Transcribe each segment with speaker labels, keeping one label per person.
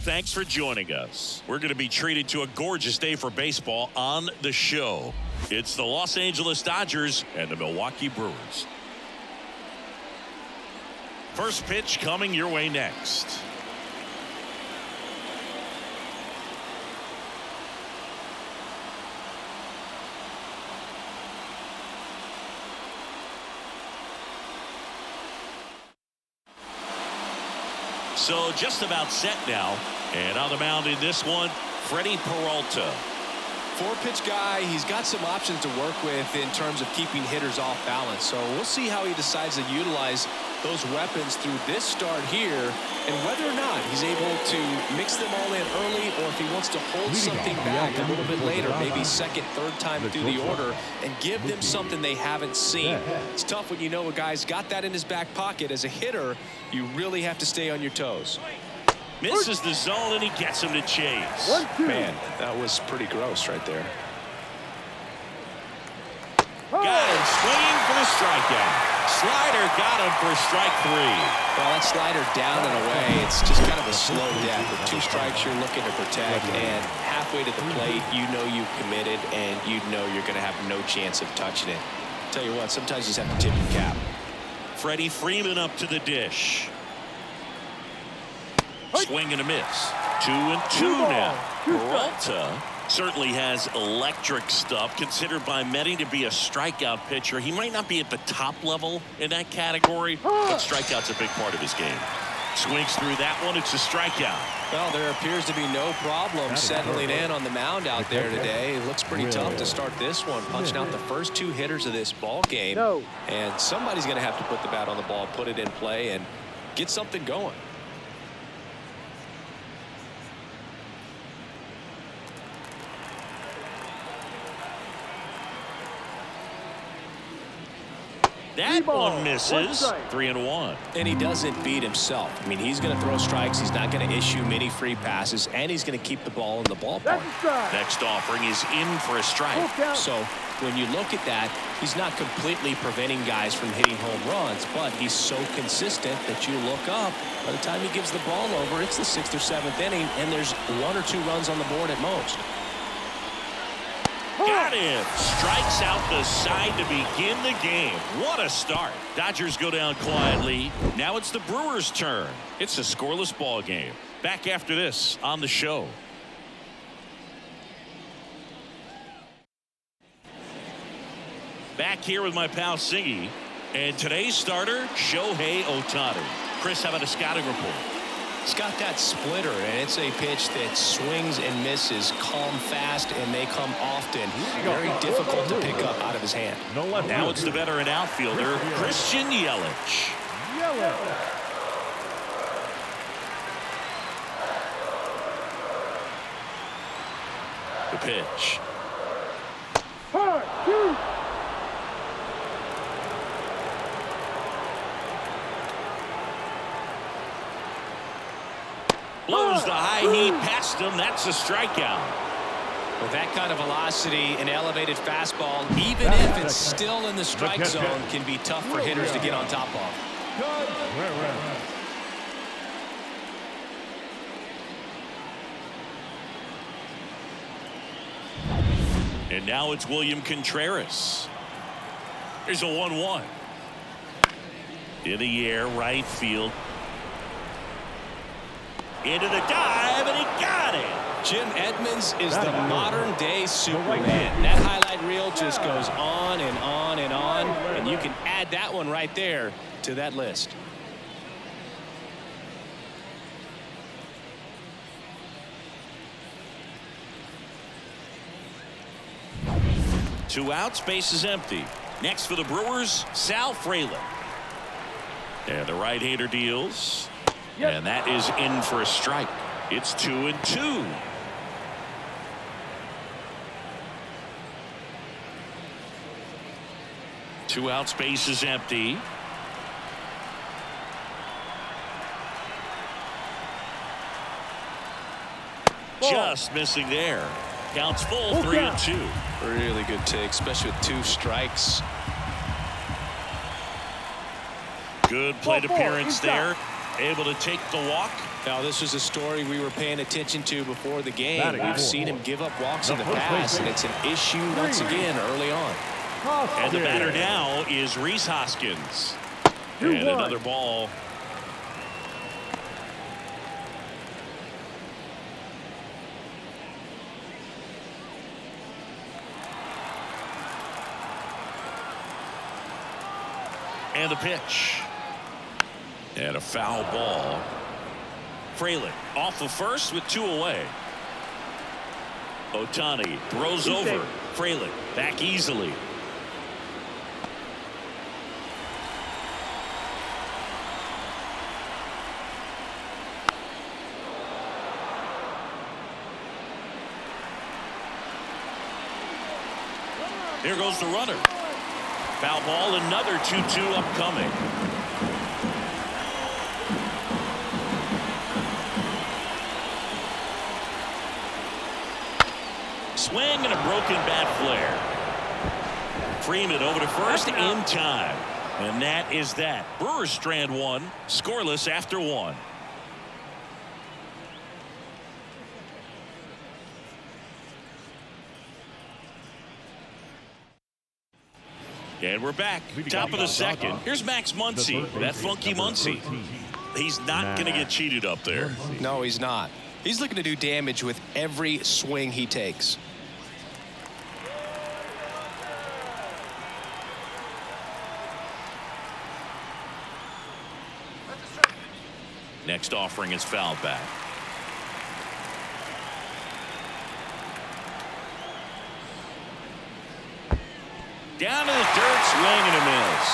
Speaker 1: Thanks for joining us. We're going to be treated to a gorgeous day for baseball on the show. It's the Los Angeles Dodgers and the Milwaukee Brewers. First pitch coming your way next. So just about set now. And on the mound in this one, Freddie Peralta.
Speaker 2: Four-pitch guy. He's got some options to work with in terms of keeping hitters off balance. So we'll see how he decides to utilize those weapons through this start here and whether or not he's able to mix them all in early or if he wants to hold something back a little bit later, maybe second, third time through the order and give them something they haven't seen. It's tough when you know a guy's got that in his back pocket. As a hitter, you really have to stay on your toes.
Speaker 1: Misses the zone and he gets him to chase.
Speaker 2: Man, that was pretty gross right there.
Speaker 1: Got him swinging for the strikeout. Slider got him for strike three.
Speaker 2: Well, that slider down and away, it's just kind of a slow death. With two strikes you're looking to protect, and halfway to the plate, you know you've committed, and you know you're going to have no chance of touching it. Tell you what, sometimes you just have to tip your cap.
Speaker 1: Freddie Freeman up to the dish. Swing and a miss. 2-2 now. Peralta certainly has electric stuff, considered by many to be a strikeout pitcher. He might not be at the top level in that category, but strikeout's a big part of his game. Swings through that one. It's a strikeout.
Speaker 2: Well, there appears to be no problem settling in on the mound out there today. It looks pretty tough to start this one, punching out the first two hitters of this ball game. And somebody's going to have to put the bat on the ball, put it in play, and get something going.
Speaker 1: That one misses. 3-1.
Speaker 2: And he doesn't beat himself. I mean, he's going to throw strikes. He's not going to issue many free passes, and he's going to keep the ball in the ballpark.
Speaker 1: Next offering is in for a strike.
Speaker 2: So when you look at that, he's not completely preventing guys from hitting home runs, but he's so consistent that you look up. By the time he gives the ball over, it's the 6th or 7th inning, and there's 1 or 2 runs on the board at most.
Speaker 1: Got him. Strikes out the side to begin the game. What a start. Dodgers go down quietly. Now it's the Brewers' turn. It's a scoreless ball game. Back after this on the show. Back here with my pal Singy. And today's starter, Shohei Ohtani. Chris, how about a scouting report?
Speaker 2: It's got that splitter, and it's a pitch that swings and misses, come fast, and they come often. Very difficult to pick up out of his hand.
Speaker 1: Now it's the veteran outfielder, Christian Yelich. The pitch. Blows the high heat past him. That's a strikeout.
Speaker 2: With that kind of velocity, an elevated fastball, even if it's still in the strike zone, can be tough for hitters to get on top of.
Speaker 1: And now it's William Contreras. Here's a 1-1. In the air, right field. Into the dive, and he got it.
Speaker 2: Jim Edmonds is the modern-day Superman. That highlight reel just goes on and on and on, and you can add that one right there to that list.
Speaker 1: Two outs, base is empty. Next for the Brewers, Sal Frelick. And the right-hander deals. And that is in for a strike. It's 2-2. Two outs, base is empty. Just missing there. Counts full, 3-2.
Speaker 2: Really good take, especially with 2 strikes.
Speaker 1: Good plate appearance there. able to take the walk.
Speaker 2: Now, this was a story we were paying attention to before the game. We've seen him give up walks in the past, and it's an issue once again early on.
Speaker 1: And the batter now is Rhys Hoskins. And another ball. And the pitch. And a foul ball. Fraley off of first with 2 away. Ohtani throws over. Fraley back easily. Here goes the runner. Foul ball, another 2-2 upcoming. Swing and a broken bat flare. Freeman over to first in time. And that is that. Brewers strand 1, scoreless after 1. And we're back. Top of the second. Here's Max Muncy. That funky Muncy. He's not going to get cheated up there.
Speaker 2: No, he's not. He's looking to do damage with every swing he takes.
Speaker 1: Next offering is fouled back. Down to the dirt, swing and a miss.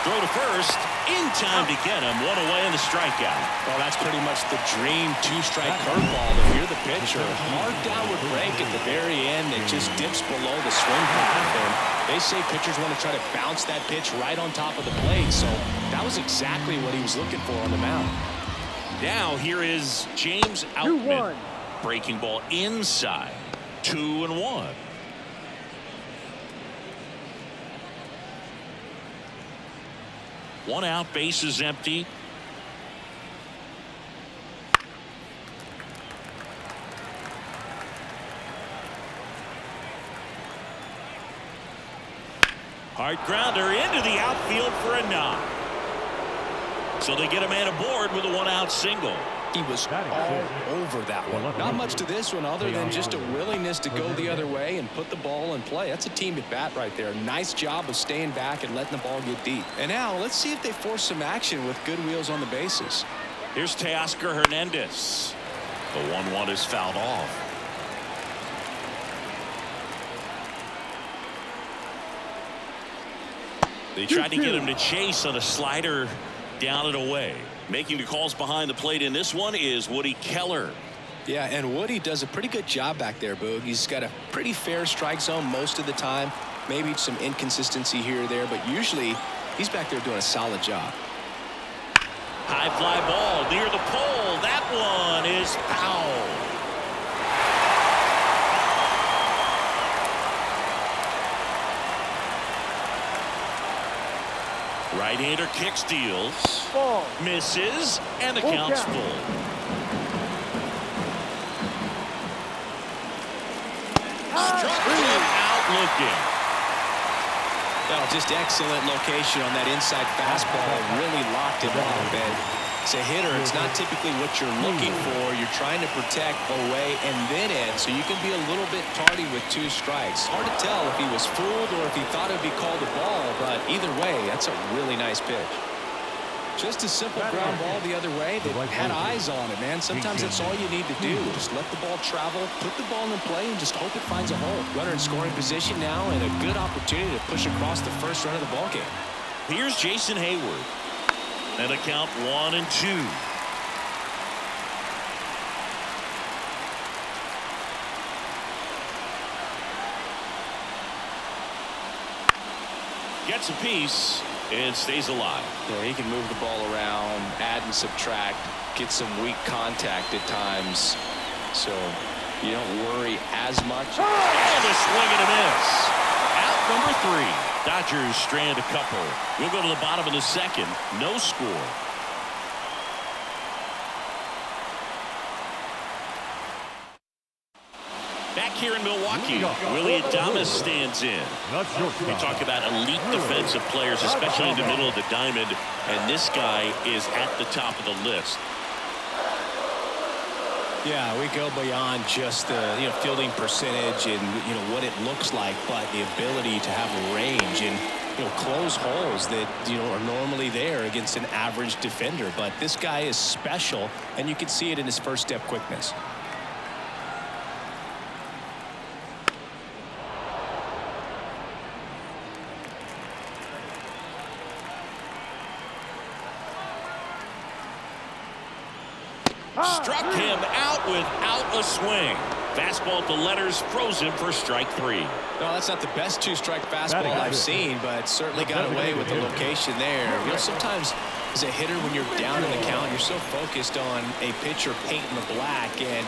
Speaker 1: Throw to first, in time to get him. 1 away in the strikeout.
Speaker 2: Well, that's pretty much the dream 2-strike curveball. If you're the pitcher, hard downward break at the very end that just dips below the swing path. And they say pitchers want to try to bounce that pitch right on top of the plate. So that was exactly what he was looking for on the mound.
Speaker 1: Now here is James Outman. Breaking ball inside. 2-1. One out, base is empty. Hard grounder into the outfield for a knock. So they get a man aboard with a 1-out single.
Speaker 2: He was all over that one. Not much to this one other than just a willingness to go the other way and put the ball in play. That's a team at bat right there. Nice job of staying back and letting the ball get deep. And now let's see if they force some action with good wheels on the bases.
Speaker 1: Here's Teoscar Hernandez. The 1-1 is fouled off. They tried to get him to chase on a slider down and away. Making the calls behind the plate in this one is Woody Keller.
Speaker 2: Yeah, and Woody does a pretty good job back there, Boog. He's got a pretty fair strike zone most of the time. Maybe some inconsistency here or there, but usually he's back there doing a solid job.
Speaker 1: High fly ball near the pole. That one is foul. Right-hander kick steals. Misses, and the count's full. Struck him out looking.
Speaker 2: Well, just excellent location on that inside fastball. Really locked him up. And as a hitter, it's not typically what you're looking for. You're trying to protect away and then in, so you can be a little bit tardy with 2 strikes. Hard to tell if he was fooled or if he thought it would be called a ball, but either way, that's a really nice pitch. Just a simple ground ball the other way that had eyes on it, man. Sometimes that's all you need to do. Just let the ball travel, put the ball in play, and just hope it finds a hole. Runner in scoring position now, and a good opportunity to push across the first run of the ball game.
Speaker 1: Here's Jason Hayward. And a count 1-2. Gets a piece and stays alive.
Speaker 2: Yeah, he can move the ball around, add and subtract, get some weak contact at times, so you don't worry as much.
Speaker 1: And a swing and a miss. Out number 3. Dodgers strand a couple. We'll go to the bottom of the second. No score. Back here in Milwaukee, Willie Adames stands in. We talk about elite defensive players, especially in the middle of the diamond, and this guy is at the top of the list.
Speaker 2: Yeah, we go beyond just the fielding percentage and what it looks like, but the ability to have a range and close holes that are normally there against an average defender. But this guy is special, and you can see it in his first step quickness.
Speaker 1: Struck him out without a swing. Fastball at the letters, froze him for strike 3.
Speaker 2: No, that's not the best two-strike fastball I've seen, but certainly got away with the location there. Sometimes as a hitter, when you're down in the count, you're so focused on a pitcher painting the black, and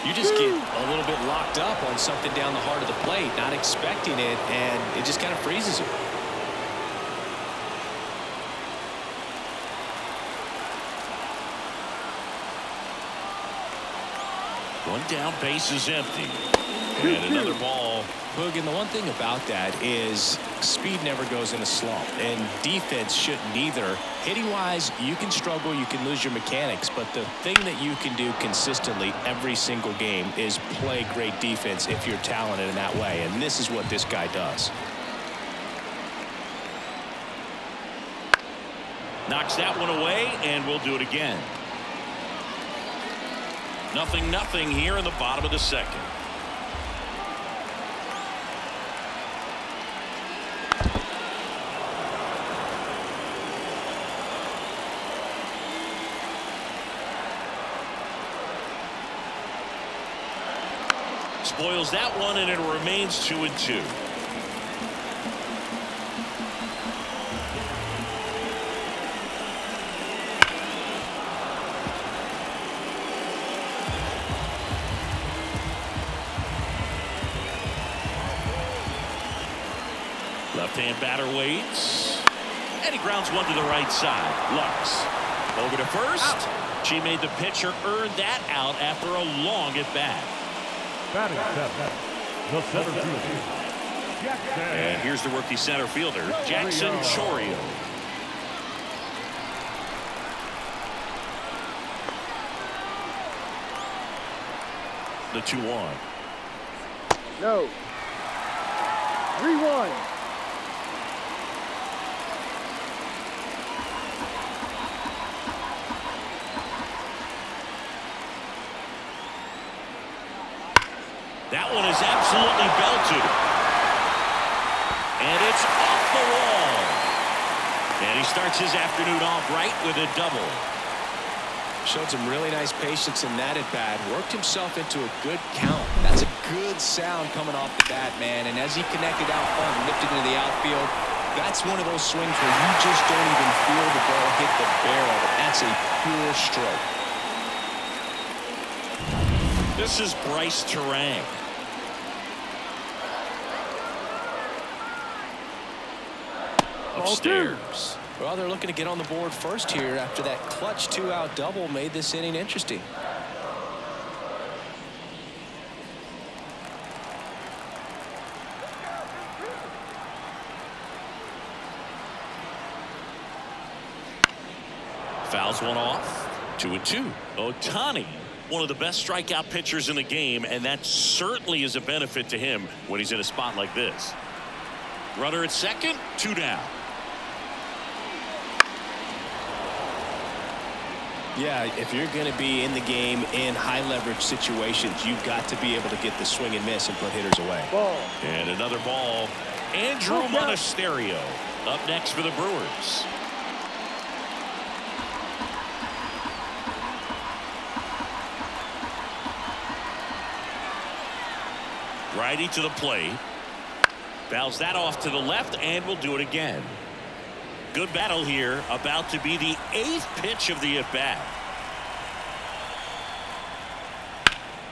Speaker 2: you just get a little bit locked up on something down the heart of the plate, not expecting it, and it just kind of freezes you.
Speaker 1: One down, base is empty. And another ball.
Speaker 2: Boog, and the one thing about that is speed never goes in a slump, and defense shouldn't either. Hitting-wise, you can struggle, you can lose your mechanics, but the thing that you can do consistently every single game is play great defense if you're talented in that way, and this is what this guy does.
Speaker 1: Knocks that one away, and we'll do it again. 0-0 here in the bottom of the second. Spoils that one, and it remains 2-2. Left-hand batter waits, and he grounds one to the right side. Lux over to first. Out. She made the pitcher earn that out after a long at bat.
Speaker 3: Batting seven, the center fielder, Jackson.
Speaker 1: And here's the rookie center fielder, Jackson Chourio. The 2-1.
Speaker 4: No. 3-1.
Speaker 1: That one is absolutely belted. And it's off the wall. And he starts his afternoon off right with a double.
Speaker 2: Showed some really nice patience in that at bat. Worked himself into a good count. That's a good sound coming off the bat, man. And as he connected out front and lifted into the outfield, that's one of those swings where you just don't even feel the ball hit the barrel. That's a pure stroke.
Speaker 1: This is Bryce Terang. Upstairs.
Speaker 2: Well, they're looking to get on the board first here after that clutch 2-out double made this inning interesting.
Speaker 1: Fouls one off. 2-2. Ohtani, one of the best strikeout pitchers in the game, and that certainly is a benefit to him when he's in a spot like this. Runner at second, 2 down.
Speaker 2: Yeah, if you're going to be in the game in high leverage situations, you've got to be able to get the swing and miss and put hitters away.
Speaker 4: Ball.
Speaker 1: And another ball. Andrew Monasterio up next for the Brewers. Righty to the plate. Fouls that off to the left, and will do it again. Good battle here, about to be the 8th pitch of the at-bat.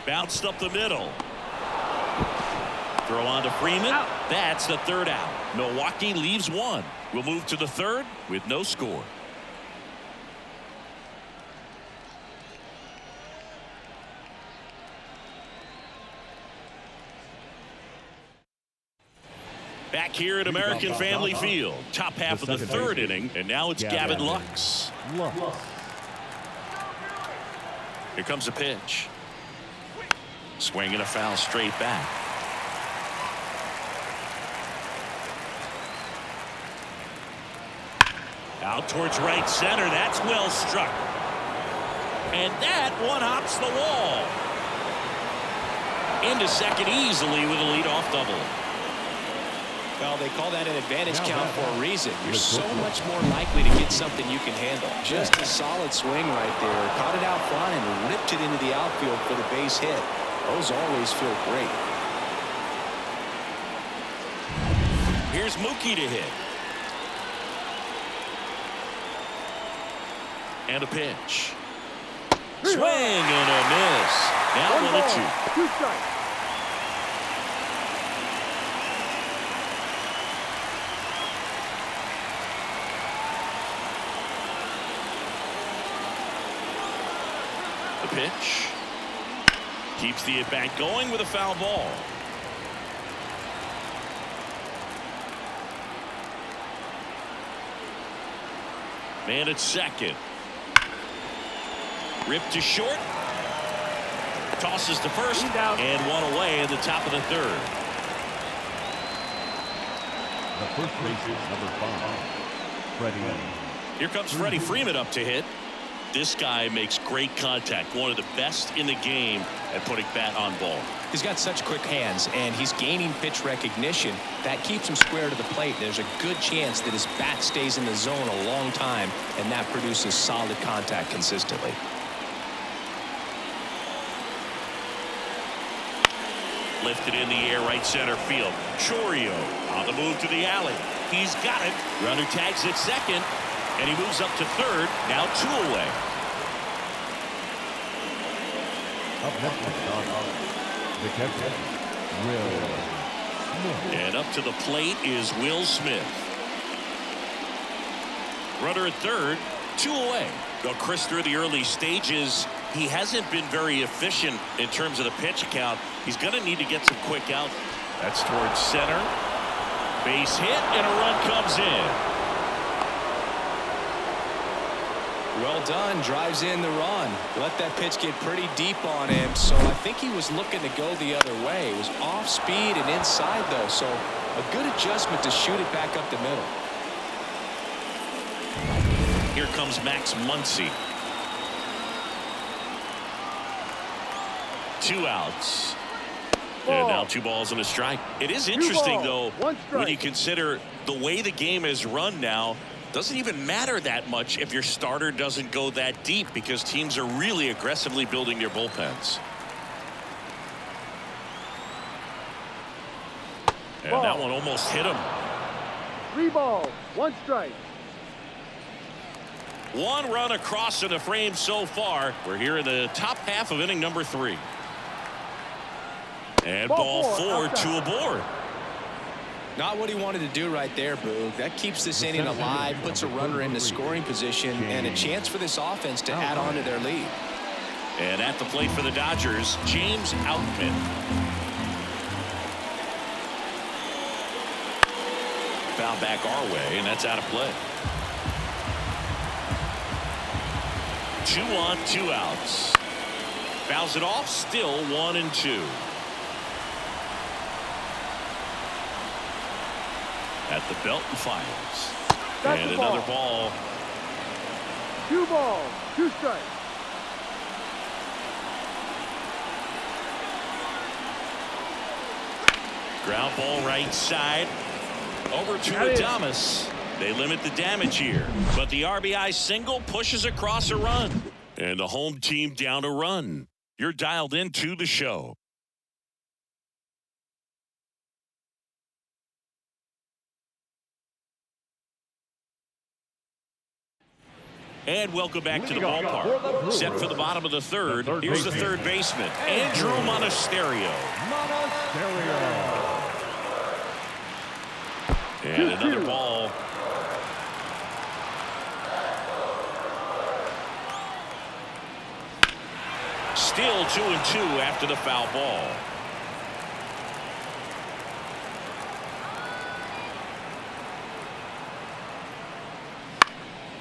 Speaker 1: Bounced up the middle. Throw on to Freeman. Out. That's the 3rd out. Milwaukee leaves 1. We'll move to the 3rd with no score. Back here at American Family Field, top half of the third inning, and now it's Gavin Lux. Here comes a pitch. Swing and a foul straight back. Out towards right center. That's well struck. And that one hops the wall. Into second easily with a leadoff double.
Speaker 2: Well, they call that an advantage count for a reason. You're so much more likely to get something you can handle. Just a solid swing right there. Caught it out front and ripped it into the outfield for the base hit. Those always feel great.
Speaker 1: Here's Mookie to hit. And a pitch. Swing and a miss. Now 1-2.
Speaker 4: 2 strikes.
Speaker 1: The pitch. Keeps the at-bat going with a foul ball. Man at second. Ripped to short. Tosses to first. And one away in the top of the third.
Speaker 3: The first baseman, number 5, Freddie.
Speaker 1: Here comes Freddie Freeman up to hit. This guy makes great contact. One of the best in the game at putting bat on ball.
Speaker 2: He's got such quick hands, and he's gaining pitch recognition. That keeps him square to the plate. There's a good chance that his bat stays in the zone a long time, and that produces solid contact consistently.
Speaker 1: Lifted in the air, right center field. Chorio on the move to the alley. He's got it. Runner tags at second, and he moves up to third. Now 2 away.
Speaker 3: Up next is the catcher, Will Smith.
Speaker 1: And up to the plate is Will Smith. Runner at third, 2 away. Though Chris, through the early stages, he hasn't been very efficient in terms of the pitch count. He's going to need to get some quick out. That's towards center. Base hit, and a run comes in.
Speaker 2: Well done. Drives in the run. Let that pitch get pretty deep on him, so I think he was looking to go the other way. It was off speed and inside, though, so a good adjustment to shoot it back up the middle.
Speaker 1: Here comes Max Muncy. 2 outs. And now 2 balls and a strike. It is interesting, though, when you consider the way the game is run now. Doesn't even matter that much if your starter doesn't go that deep, because teams are really aggressively building their bullpens. And that one almost hit him.
Speaker 4: 3 balls, 1 strike.
Speaker 1: 1 run across in the frame so far. We're here in the top half of inning number 3. And ball 4, 2 aboard.
Speaker 2: Not what he wanted to do right there, Boog. That keeps this inning alive, puts a runner in the scoring position, and a chance for this offense to add on to their lead.
Speaker 1: And at the plate for the Dodgers, James Outman. Foul back our way, and that's out of play. 2 on, 2 outs. Fouls it off, still 1-2. At the belt and fires. And another ball.
Speaker 4: 2 balls, 2 strikes.
Speaker 1: Ground ball right side. Over to Adames. They limit the damage here. But the RBI single pushes across a run. And the home team down a run. You're dialed into the show. And welcome back to the ballpark. Set for the bottom of the third. Here's the third baseman, Andrew Monasterio. And another ball. Still 2-2 after the foul ball.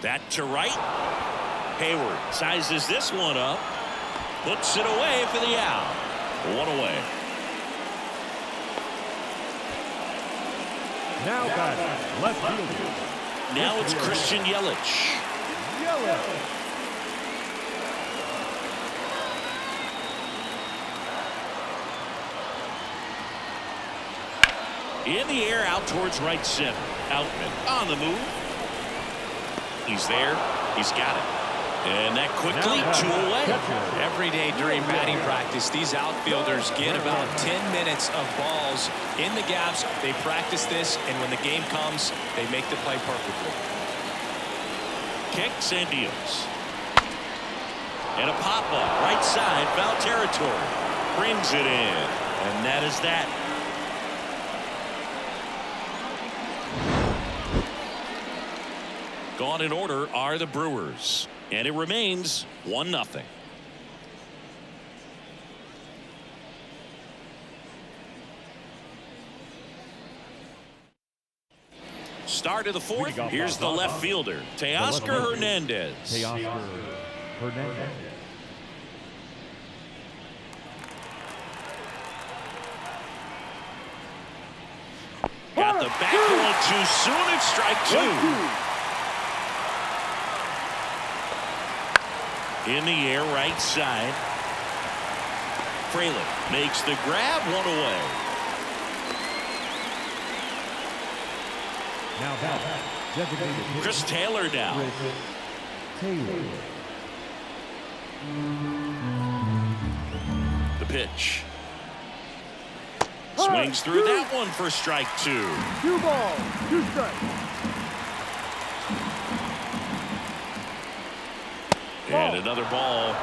Speaker 1: That to right. Hayward sizes this one up. Puts it away for the out. One away.
Speaker 3: Now batting, left fielder.
Speaker 1: Now it's Christian Yelich. In the air, out towards right center. Outman on the move. He's there. He's got it. And that quickly 2 away.
Speaker 2: Every day during batting practice, these outfielders get about 10 minutes of balls in the gaps. They practice this, and when the game comes, they make the play perfectly.
Speaker 1: Kicks and deals. And a pop-up. Right side, foul territory. Brings it in. And that is that. Gone in order are the Brewers. And it remains 1-0. Start of the fourth. Here's the left fielder, Teoscar Hernandez. Got the back one too soon. It's strike 2. In the air, right side. Fraley makes the grab, 1 away.
Speaker 3: Now back.
Speaker 1: Chris Taylor down. The pitch. Swings through that one for strike 2.
Speaker 4: 2 balls, 2 strikes.
Speaker 1: And another ball.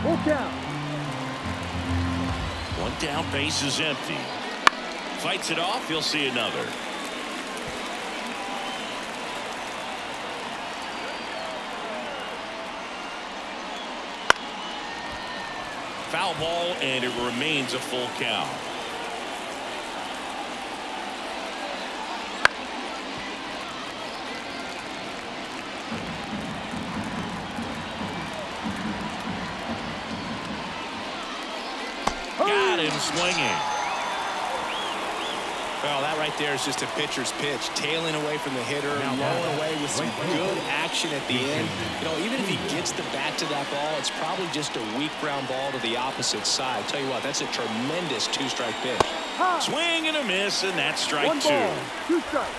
Speaker 4: Full count.
Speaker 1: 1 down, base is empty. Fights it off, you'll see another. Foul ball, and it remains a full count. Got him swinging.
Speaker 2: Well, that right there is just a pitcher's pitch, tailing away from the hitter, blowing away with some good action at the end. You know, even if he gets the bat to that ball, it's probably just a weak ground ball to the opposite side. Tell you what, that's a tremendous 2-strike pitch.
Speaker 1: Swing and a miss, and that's strike
Speaker 4: 1
Speaker 1: 2.
Speaker 4: ball, 2 strikes.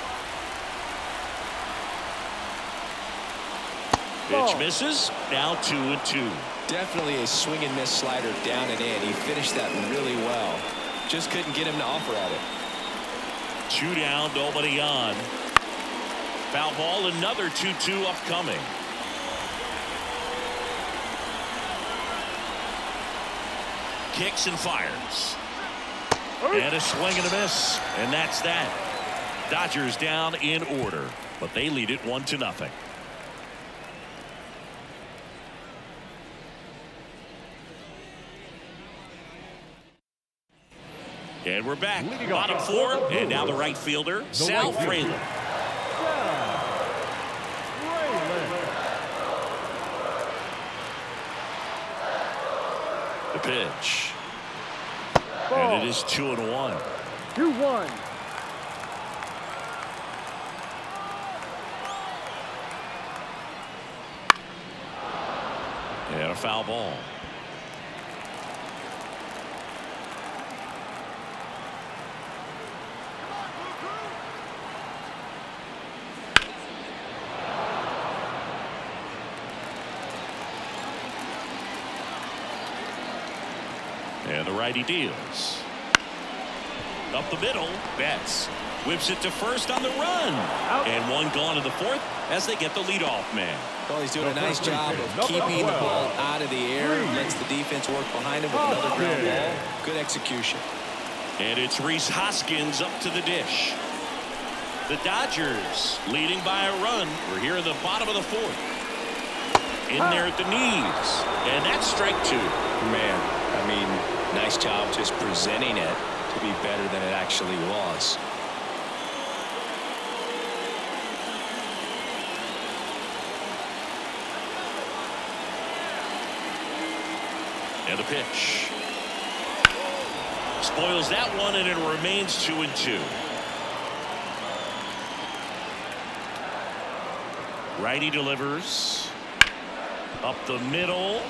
Speaker 1: Pitch misses. Now 2-2.
Speaker 2: Definitely a swing and miss slider down and in. He finished that really well. Just couldn't get him to offer at it.
Speaker 1: 2 down, nobody on. Foul ball, another 2-2 upcoming. Kicks and fires. And a swing and a miss. And that's that. Dodgers down in order, but they lead it 1-0. And we're back. Bottom 4, and now the right fielder, Sal Fraley. The pitch. And it is 2-1.
Speaker 4: 2-1.
Speaker 1: And a foul ball. And the righty deals. Up the middle, Betts whips it to first on the run. And 1 gone in the 4th as they get the leadoff man.
Speaker 2: Well, he's doing a nice job of keeping the ball out of the air. Lets the defense work behind him with another ground ball. Good execution.
Speaker 1: And it's Rhys Hoskins up to the dish. The Dodgers leading by a run. We're here in the bottom of the 4th. In there at the knees. And that's strike 2.
Speaker 2: Man, I mean, nice job just presenting it to be better than it actually was.
Speaker 1: And the pitch. Spoils that one, and it remains 2-2. Righty delivers. Up the middle.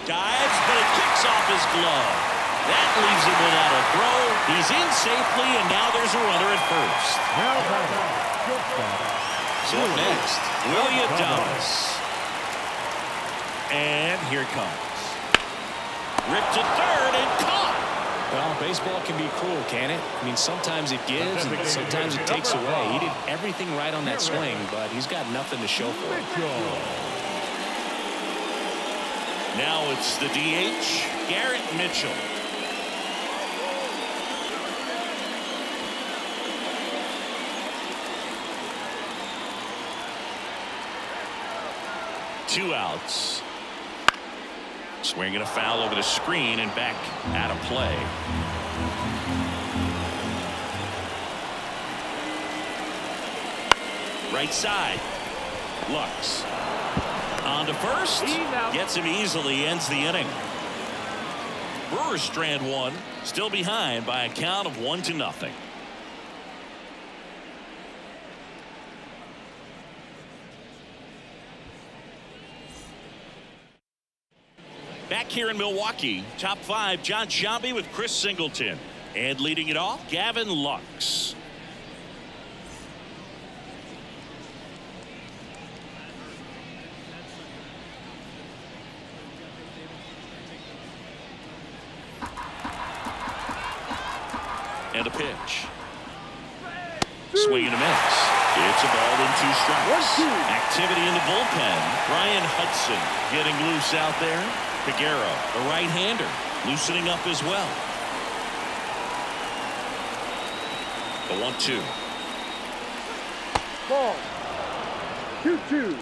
Speaker 1: Dives, but it kicks off his glove. That leaves him without a throw. He's in safely, and now there's a runner at first. So up next, William Thomas. And here it comes. Ripped to third and caught.
Speaker 2: Well, baseball can be cruel, can it? I mean, sometimes it gives and sometimes it takes away. He did everything right on that swing, but he's got nothing to show for it.
Speaker 1: Now it's the DH, Garrett Mitchell. Two outs. Swinging a foul over the screen and back out of play. Right side. Lux. On to first. Gets him easily. Ends the inning. Brewers strand one. Still behind by a count of 1-0. Back here in Milwaukee, top five, John Sciambi with Chris Singleton. And leading it off, Gavin Lux. And a pitch. Swing and a miss. It's a ball and 2 strikes. Activity in the bullpen. Brian Hudson getting loose out there. Figueroa, the right-hander, loosening up as well. The 1-2.
Speaker 4: Ball. 2-2.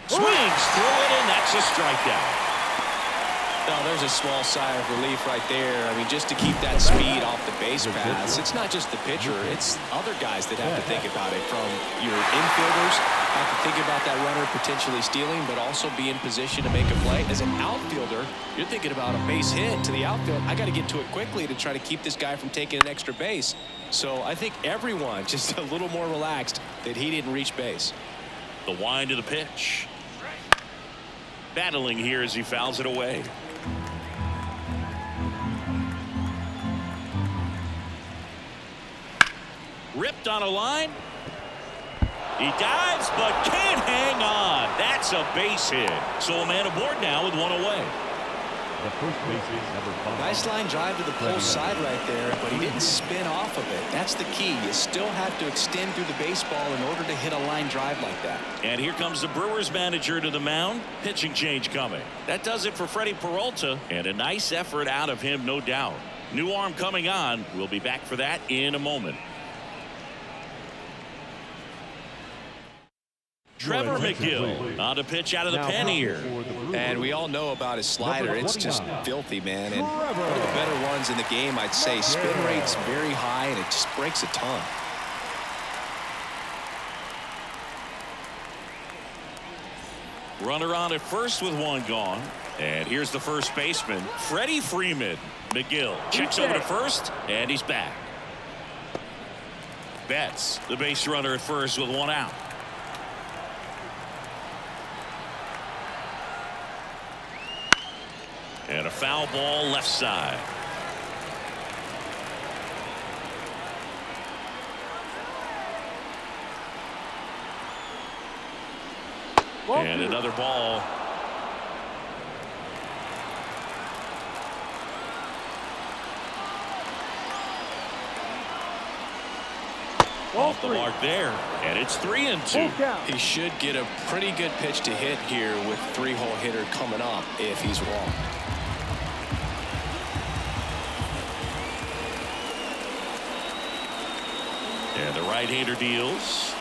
Speaker 1: Swings through it, and that's a strikeout.
Speaker 2: Now, there's a small sigh of relief right there. I mean, just to keep that speed off the base paths. It's not just the pitcher. It's other guys that have to think about it. From your infielders, have to think about that runner potentially stealing, but also be in position to make a play. As an outfielder, you're thinking about a base hit to the outfield. I got to get to it quickly to try to keep this guy from taking an extra base. So I think everyone just a little more relaxed that he didn't reach base.
Speaker 1: The wind of the pitch. Battling here as he fouls it away. Ripped on a line. He dives but can't hang on. That's a base hit. So a man aboard now with one away.
Speaker 3: The first baseman, number 5.
Speaker 2: Nice line drive to the pull side right there, but he didn't spin off of it. That's the key. You still have to extend through the baseball in order to hit a line drive like that.
Speaker 1: And here comes the Brewers manager to the mound. Pitching change coming. That does it for Freddie Peralta, and a nice effort out of him, no doubt. New arm coming on. We'll be back for that in a moment. Trevor McGill on to pitch out of the pen here.
Speaker 2: And we all know about his slider. It's just filthy, man. And one of the better ones in the game, I'd say. Spin rate's very high, and it just breaks a ton.
Speaker 1: Runner on at first with one gone. And here's the first baseman, Freddie Freeman. McGill checks over to first, and he's back. Betts, the base runner at first with one out. And a foul ball left side. And another ball. Off the mark there, and it's 3-2.
Speaker 2: He should get a pretty good pitch to hit here with 3-hole hitter coming up if he's wrong.
Speaker 1: And the right-hander deals.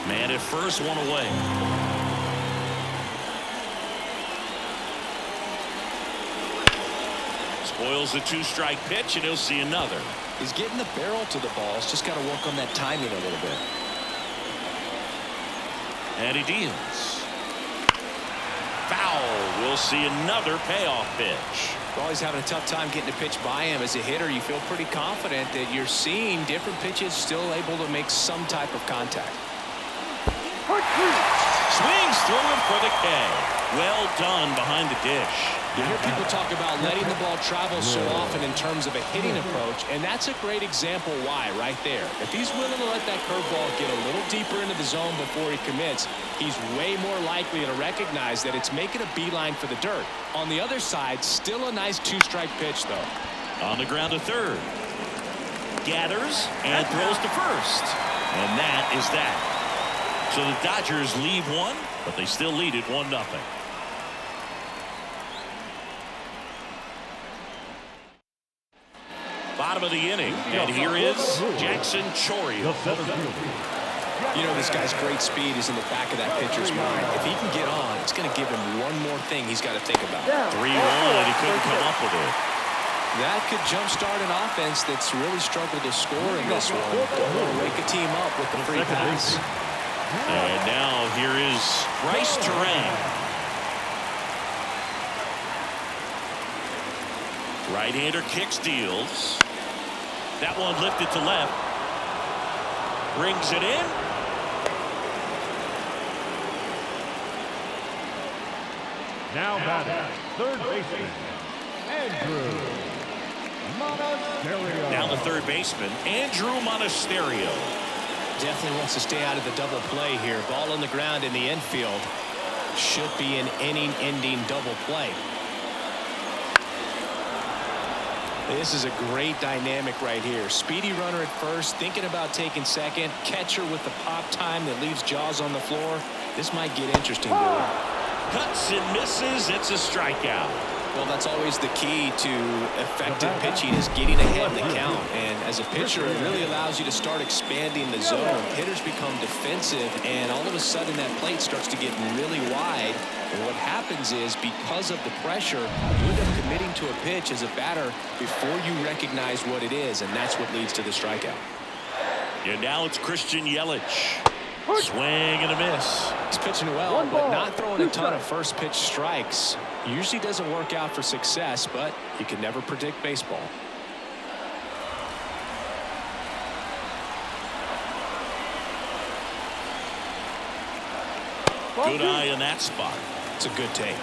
Speaker 1: Man at first, one away. Spoils the 2-strike pitch, and he'll see another.
Speaker 2: He's getting the barrel to the balls. Just got to work on that timing a little bit.
Speaker 1: And he deals. Foul. We'll see another payoff pitch.
Speaker 2: Well, he's having a tough time getting a pitch by him. As a hitter, you feel pretty confident that you're seeing different pitches still able to make some type of contact.
Speaker 1: Swings through him for the K. Well done behind the dish.
Speaker 2: You hear people talk about letting the ball travel so often in terms of a hitting approach, and that's a great example why right there. If he's willing to let that curveball get a little deeper into the zone before he commits, he's way more likely to recognize that it's making a beeline for the dirt. On the other side, still a nice two-strike pitch, though.
Speaker 1: On the ground to third. Gathers and throws to first. And that is that. So the Dodgers leave one, but they still lead it 1-0. Bottom of the inning, and here is Jackson Chourio.
Speaker 2: You know, this guy's great speed is in the back of that pitcher's mind. If he can get on, it's going to give him one more thing he's got to think about.
Speaker 1: 3-1, and he couldn't come up with it.
Speaker 2: That could jumpstart an offense that's really struggled to score in this one. Don't want to wake a team up with the free pass.
Speaker 1: And now here is Bryce Terang. Right-hander kicks, deals. That one lifted to left. Brings it in.
Speaker 3: Now batting, third baseman, Andrew Monasterio.
Speaker 1: Now the third baseman, Andrew Monasterio.
Speaker 2: Definitely wants to stay out of the double play here. Ball on the ground in the infield. Should be an inning-ending double play. This is a great dynamic right here. Speedy runner at first, thinking about taking second. Catcher with the pop time that leaves Jaws on the floor. This might get interesting, Billy.
Speaker 1: Cuts and misses. It's a strikeout.
Speaker 2: Well, that's always the key to effective pitching is getting ahead in the count. And as a pitcher, it really allows you to start expanding the zone. Hitters become defensive, and all of a sudden that plate starts to get really wide. And what happens is, because of the pressure, you end up committing to a pitch as a batter before you recognize what it is, and that's what leads to the strikeout.
Speaker 1: And now it's Christian Yelich. Swing and a miss.
Speaker 2: He's pitching well, but not throwing a ton of first pitch strikes. Usually doesn't work out for success, but you can never predict baseball.
Speaker 1: Good eye in that spot.
Speaker 2: It's a good take.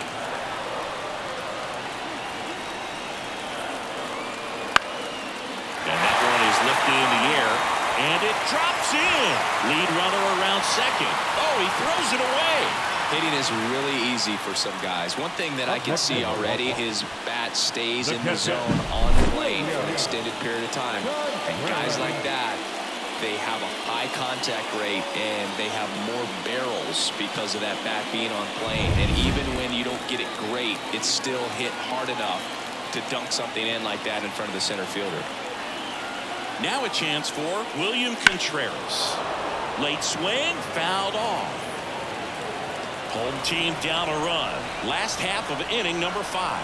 Speaker 1: And that one is lifted in the air, and it drops in. Lead runner around second. Oh, he throws it away.
Speaker 2: Hitting is really easy for some guys. One thing that I can see already, his bat stays in the zone on the plane for an extended period of time. And guys like that, they have a high contact rate and they have more barrels because of that bat being on plane. And even when you don't get it great, it's still hit hard enough to dunk something in like that in front of the center fielder.
Speaker 1: Now a chance for William Contreras. Late swing, fouled off. Home team down a run. Last half of inning number 5.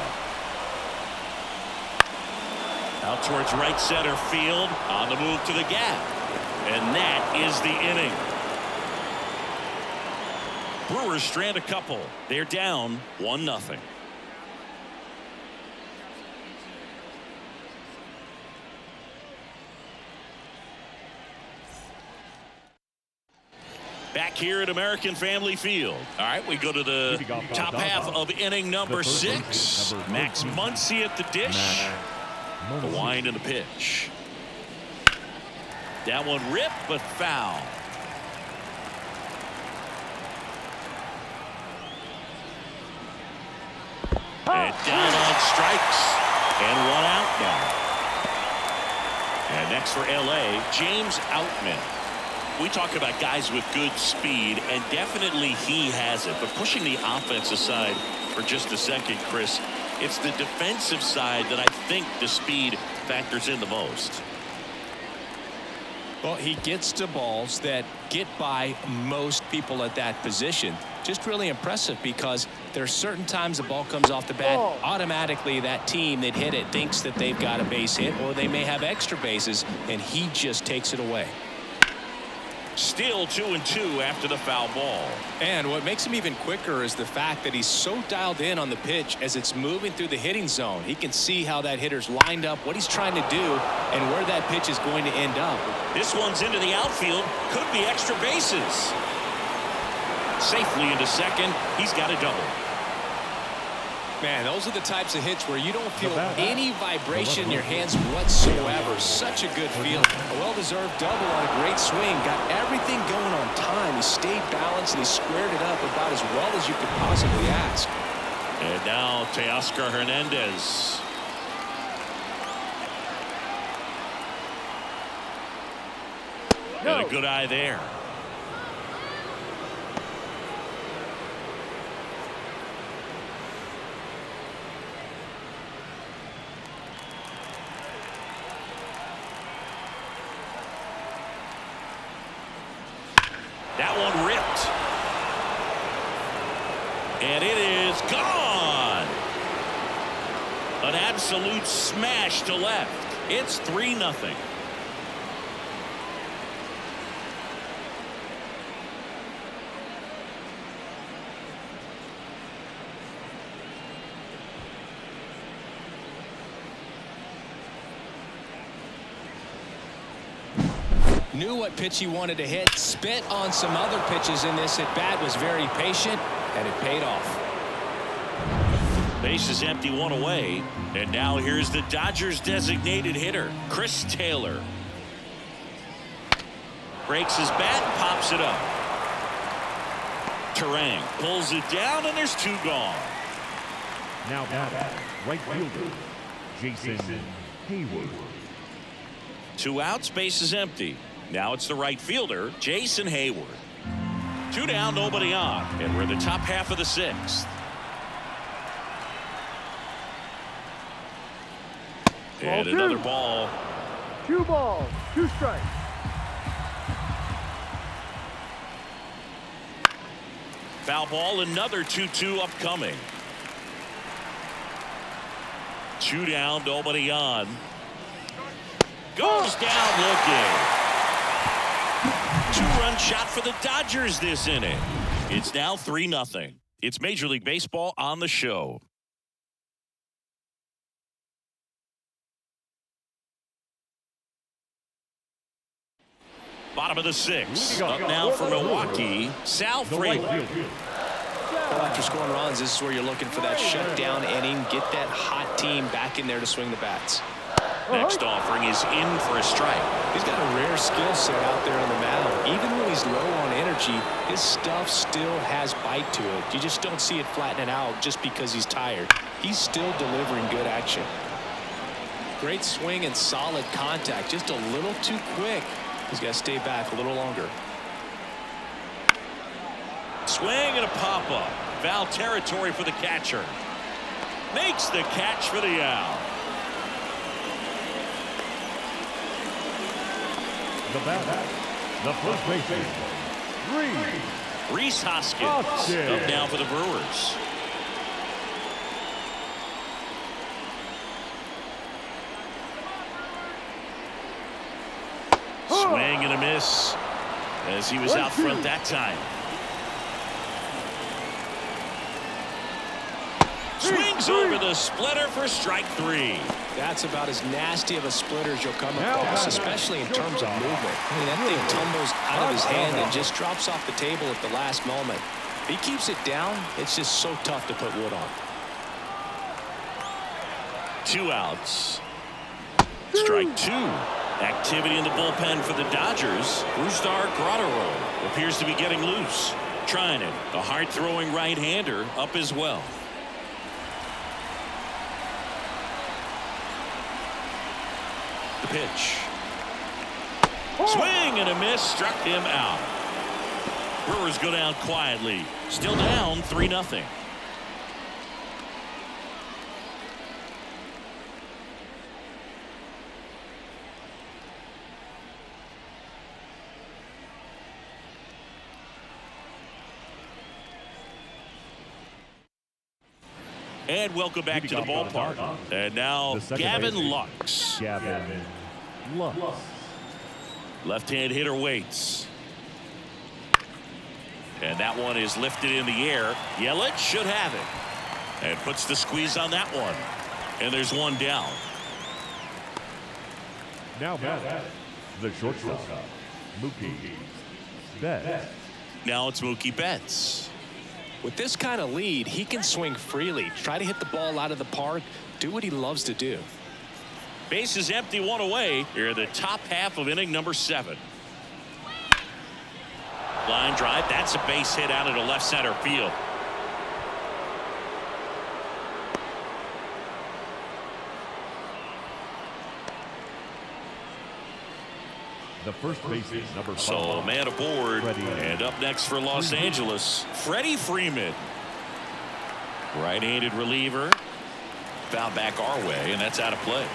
Speaker 1: Out towards right center field. On the move to the gap. And that is the inning. Brewers strand a couple. They're down 1-0. Back here at American Family Field. All right, we go to the top half of inning number 6. Max Muncy at the dish. The wind and the pitch. That one ripped, but foul. And down on strikes. And 1 out now. And next for L.A., James Outman. We talk about guys with good speed, and definitely he has it. But pushing the offense aside for just a second, Chris, it's the defensive side that I think the speed factors in the most.
Speaker 2: Well, he gets to balls that get by most people at that position. Just really impressive because there are certain times the ball comes off the bat. Automatically, that team that hit it thinks that they've got a base hit or they may have extra bases, and he just takes it away.
Speaker 1: Still 2-2 after the foul ball.
Speaker 2: And what makes him even quicker is the fact that he's so dialed in on the pitch as it's moving through the hitting zone. He can see how that hitter's lined up, what he's trying to do, and where that pitch is going to end up.
Speaker 1: This one's into the outfield. Could be extra bases. Safely into second. He's got a double.
Speaker 2: Man, those are the types of hits where you don't feel any vibration in your hands whatsoever. Such a good feeling. A well-deserved double on a great swing. Got everything going on time. He stayed balanced and he squared it up about as well as you could possibly ask.
Speaker 1: And now Teoscar Hernandez. And a good eye there. That one ripped. And it is gone. An absolute smash to left. It's 3-0.
Speaker 2: Knew what pitch he wanted to hit, spit on some other pitches in this at bat, was very patient, and it paid off.
Speaker 1: Base is empty, one away. And now here's the Dodgers designated hitter, Chris Taylor. Breaks his bat, pops it up. Terang pulls it down, and there's 2 gone.
Speaker 3: Now batting, right fielder, Jason Hayward.
Speaker 1: 2 outs, base is empty. Now it's the right fielder, Jason Hayward. 2 down, nobody on, and we're in the top half of the 6th. And another ball.
Speaker 4: 2 balls, 2 strikes.
Speaker 1: Foul ball, another 2-2 upcoming. 2 down, nobody on. Goes down looking. 2-run shot for the Dodgers this inning. It's now 3-0. It's Major League Baseball on the show. Bottom of the 6th. Up now for Milwaukee, Sal Frelick.
Speaker 2: Well, after scoring runs, this is where you're looking for that shutdown inning. Get that hot team back in there to swing the bats.
Speaker 1: Next offering is in for a strike.
Speaker 2: He's got a rare skill set out there on the mound. Even when he's low on energy, his stuff still has bite to it. You just don't see it flattening out just because he's tired. He's still delivering good action. Great swing and solid contact. Just a little too quick. He's got to stay back a little longer.
Speaker 1: Swing and a pop-up. Foul territory for the catcher. Makes the catch for the out.
Speaker 3: The batter, the first baseman,
Speaker 1: Rhys Hoskins. Up now for the Brewers. Swing and a miss as he was out front that time. Swings over the splitter for strike 3.
Speaker 2: That's about as nasty of a splitter as you'll come across, especially in terms of movement. I mean, that thing tumbles out of his hand and just drops off the table at the last moment. If he keeps it down, it's just so tough to put wood on.
Speaker 1: 2 outs. Strike 2. Activity in the bullpen for the Dodgers. Brusdar Graterol appears to be getting loose. Trying it. A hard-throwing right-hander up as well. The pitch. Swing and a miss. Struck him out. Brewers go down quietly. Still down 3-0. And welcome back to the ballpark. And now Gavin Lux.
Speaker 3: Gavin Lux.
Speaker 1: Left-hand hitter waits. And that one is lifted in the air. Yelich should have it. And puts the squeeze on that one. And there's one down.
Speaker 3: Now back, the shortstop, Mookie Betts.
Speaker 1: Now it's Mookie Betts.
Speaker 2: With this kind of lead, he can swing freely, try to hit the ball out of the park, do what he loves to do.
Speaker 1: Base is empty, one away. Here, the top half of inning number 7. Line drive. That's a base hit out into left center field.
Speaker 3: The first baseman, number 5.
Speaker 1: So a man aboard. And up next for Los Angeles, Freddie Freeman. Right-handed reliever. Foul back our way, and that's out of play.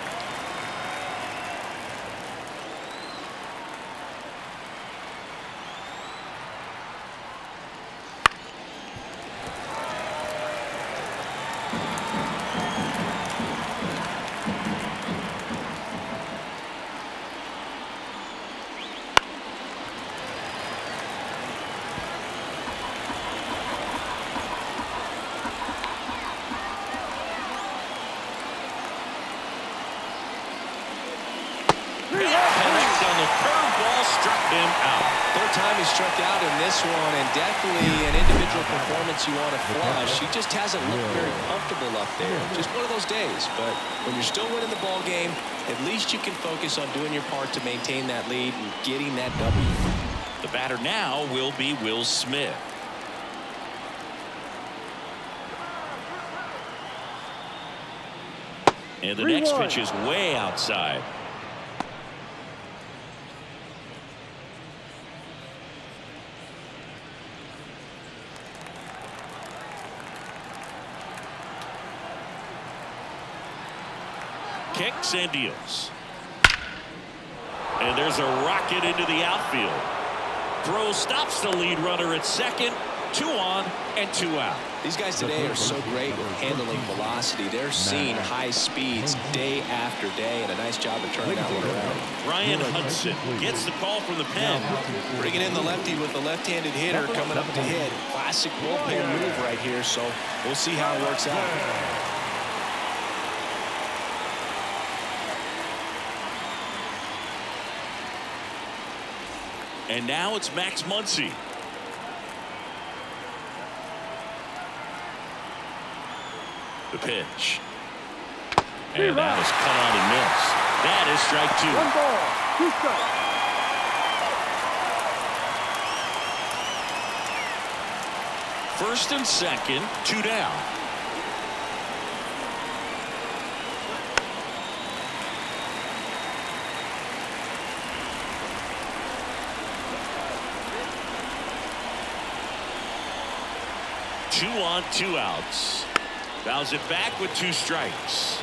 Speaker 2: Struck out in this one, and definitely an individual performance you want to flush. He just hasn't looked very comfortable up there. Just one of those days. But when you're still winning the ball game, at least you can focus on doing your part to maintain that lead and getting that W.
Speaker 1: The batter now will be Will Smith. And the next pitch is way outside. Kicks and deals. And there's a rocket into the outfield. Throw stops the lead runner at second. 2 on and 2 out.
Speaker 2: These guys today are so great with handling velocity. They're seeing high speeds day after day, and a nice job of turning that one around.
Speaker 1: Ryan Hudson gets the call from the pen.
Speaker 2: Bringing in the lefty with the left-handed hitter coming up to hit. Classic bullpen move right here, so we'll see how it works out.
Speaker 1: And now it's Max Muncy. The pitch. And that was cut on and missed. That is strike 2.
Speaker 4: 1 ball, 2 strikes.
Speaker 1: First and second, 2 down. Two on, 2 outs. Fouls it back with 2 strikes.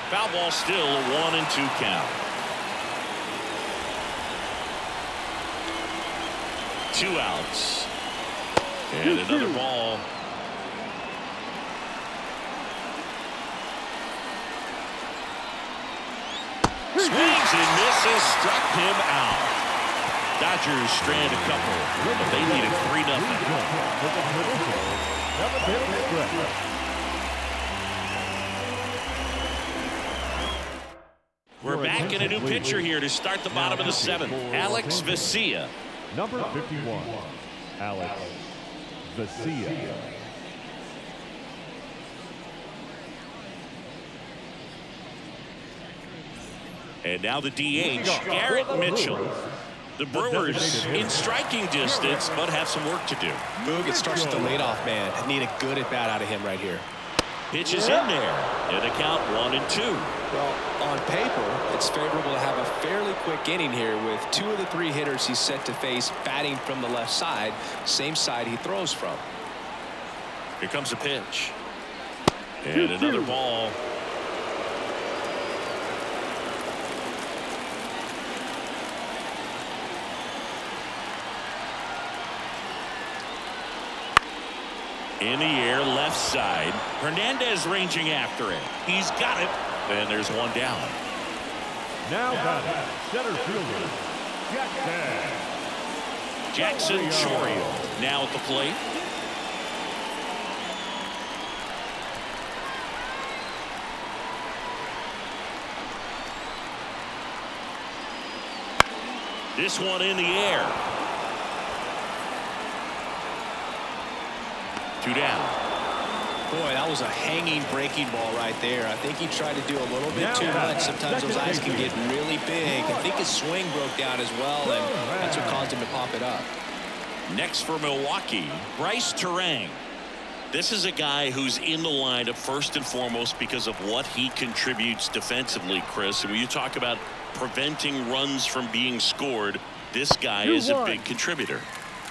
Speaker 1: Foul ball still, a 1 and 2 count. 2 outs. And another ball. Swings and misses, struck him out. Dodgers strand a couple, but they lead it 3-0. We're back in a new pitcher here to start the bottom of the 7th. Alex Vesia.
Speaker 3: Number 51, Alex Vesia.
Speaker 1: And now the DH, Garrett Mitchell. The Brewers in striking distance, but have some work to do.
Speaker 2: Boog, it starts with the leadoff man. I need a good at-bat out of him right here.
Speaker 1: Pitch is in there, and the count 1 and 2.
Speaker 2: Well, on paper, it's favorable to have a fairly quick inning here with 2 of the 3 hitters he's set to face batting from the left side, same side he throws from.
Speaker 1: Here comes a pitch. And another ball. In the air, left side. Hernandez ranging after it. He's got it. And there's one down.
Speaker 3: Now batting, center fielder,
Speaker 1: Jackson Chorial now at the plate. This one in the air. 2 down.
Speaker 2: Boy, that was a hanging breaking ball right there. I think he tried to do a little bit too much. Sometimes those eyes can get really big. I think his swing broke down as well, and that's what caused him to pop it up.
Speaker 1: Next for Milwaukee, Bryce Terang. This is a guy who's in the lineup first and foremost because of what he contributes defensively, Chris. And when you talk about preventing runs from being scored, this guy is a big contributor.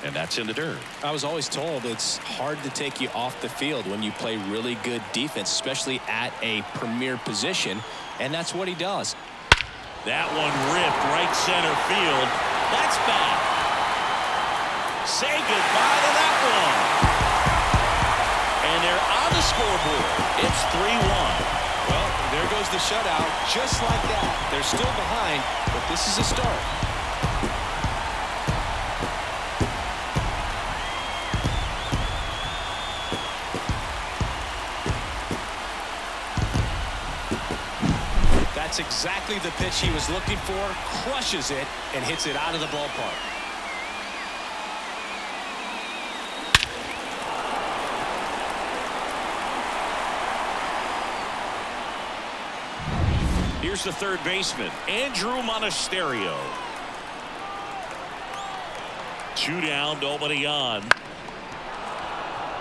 Speaker 1: And that's in the dirt.
Speaker 2: I was always told it's hard to take you off the field when you play really good defense, especially at a premier position. And that's what he does.
Speaker 1: That one ripped right center field. That's back. Say goodbye to that one. And they're on the scoreboard. It's 3-1.
Speaker 2: Well, there goes the shutout. Just like that. They're still behind, but this is a start. That's exactly the pitch he was looking for. Crushes it and hits it out of the ballpark.
Speaker 1: Here's the third baseman, Andrew Monasterio. 2 down, nobody on.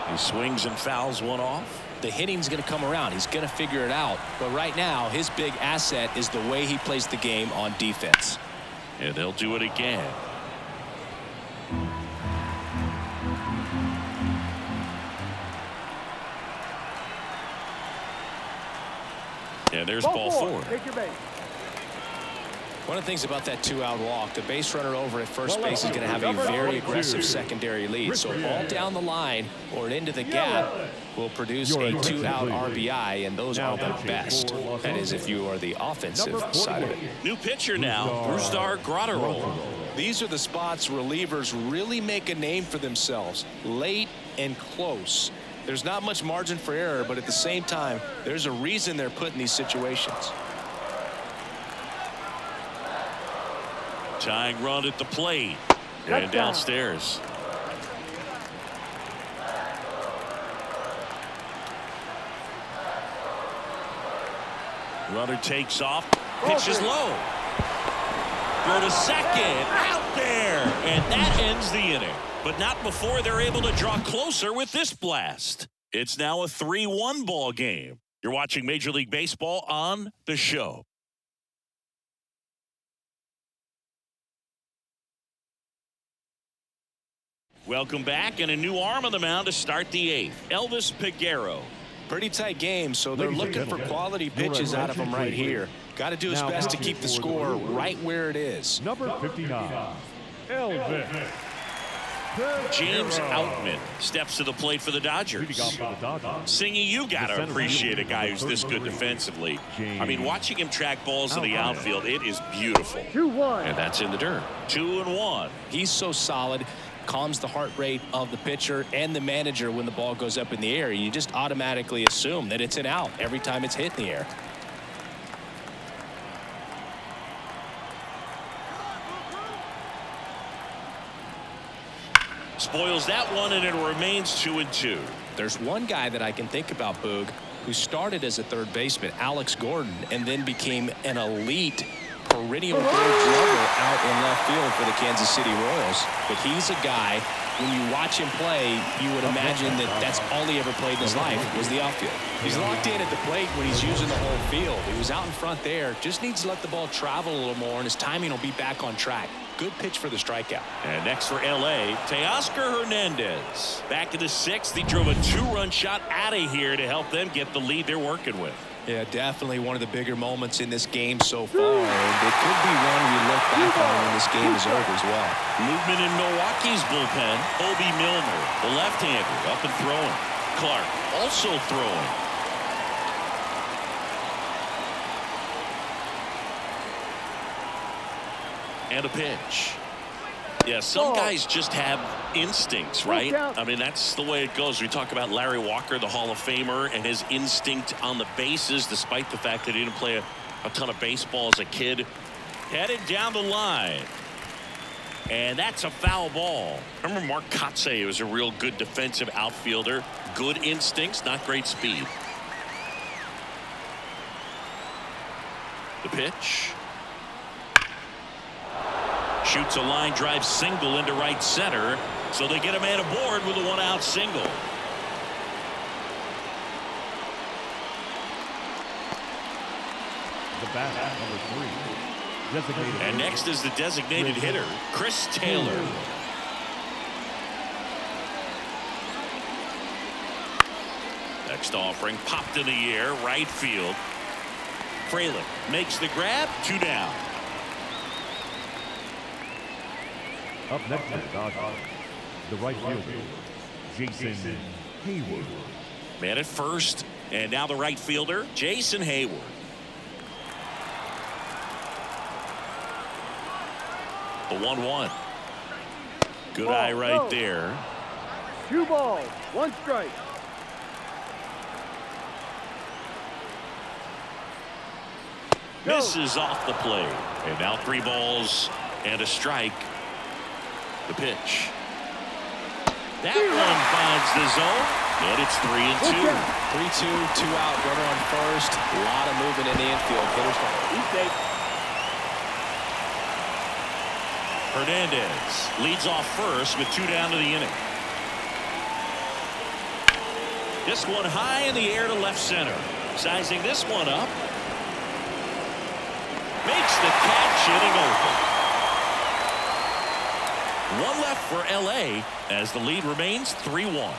Speaker 1: He swings and fouls one off.
Speaker 2: The hitting's going to come around. He's going to figure it out. But right now, his big asset is the way he plays the game on defense.
Speaker 1: And they'll do it again. And there's ball 4.
Speaker 4: Take your base.
Speaker 2: One of the things about that 2-out walk, the base runner over at first base is going to have a very aggressive secondary lead. So a ball down the line or into the gap will produce a 2-out RBI, and those are the best. That is if you are the offensive side of it.
Speaker 1: New pitcher now, Brusdar Graterol.
Speaker 2: These are the spots relievers really make a name for themselves, late and close. There's not much margin for error, but at the same time, there's a reason they're put in these situations.
Speaker 1: Tying run at the plate and downstairs. Runner takes off, pitches low. Go to second, out there, and that ends the inning. But not before they're able to draw closer with this blast. It's now a 3-1 ball game. You're watching Major League Baseball on The Show. Welcome back, and a new arm on the mound to start the 8th. Elvis Peguero.
Speaker 2: Pretty tight game, so they're looking for quality pitches out of him right here. Got to do his best to keep the score right where it is.
Speaker 3: Number 59, Elvis.
Speaker 1: James Outman steps to the plate for the Dodgers. Singy, you got to appreciate a guy who's this good defensively. I mean, watching him track balls in the outfield, it is beautiful.
Speaker 4: 2-1.
Speaker 1: And that's in the dirt. 2-1.
Speaker 2: He's so solid. Calms the heart rate of the pitcher and the manager when the ball goes up in the air. You just automatically assume that it's an out every time it's hit in the air.
Speaker 1: Spoils that one, and it remains 2-2.
Speaker 2: There's one guy that I can think about, Boog, who started as a third baseman, Alex Gordon, and then became an elite perennial gold glove out in left field for the Kansas City Royals. But he's a guy, when you watch him play, you would imagine that that's all he ever played in his life was the outfield. He's locked in at the plate when he's using the whole field. He was out in front there, just needs to let the ball travel a little more, and his timing will be back on track. Good pitch for the strikeout.
Speaker 1: And next for L.A., Teoscar Hernandez. Back in the 6th, he drove a 2-run shot out of here to help them get the lead they're working with.
Speaker 2: Yeah, definitely one of the bigger moments in this game so far, and it could be one we look back on when this game is over as well.
Speaker 1: Movement in Milwaukee's bullpen. Obi Milner, the left-hander, up and throwing. Clark also throwing. And a pitch. Yeah, some guys just have instincts, right? I mean, that's the way it goes. We talk about Larry Walker, the Hall of Famer, and his instinct on the bases, despite the fact that he didn't play a ton of baseball as a kid. Headed down the line. And that's a foul ball. Remember Mark Kotsay was a real good defensive outfielder. Good instincts, not great speed. The pitch. Shoots a line drive single into right center. So they get a man aboard with a one-out single.
Speaker 3: The bat, number 3. Designated.
Speaker 1: And next is the designated hitter, Chris Taylor. Next offering popped in the air, right field. Frelick makes the grab, 2 down.
Speaker 3: Up next is Dodgers. The right fielder, Jason Hayward.
Speaker 1: Man at first, and now the right fielder, Jason Hayward. The 1-1. Good eye right there.
Speaker 4: 2 balls, 1 strike.
Speaker 1: Misses off the plate. And now 3 balls and a strike. The pitch. That one finds the zone. And it's 3-2.
Speaker 2: 3-2, 2 out, runner on first. A lot of movement in the infield. Hitters
Speaker 1: Hernandez leads off first with 2 down to the inning. This one high in the air to left center. Sizing this one up. Makes the catch, inning over. 1 left for LA as the lead remains 3-1.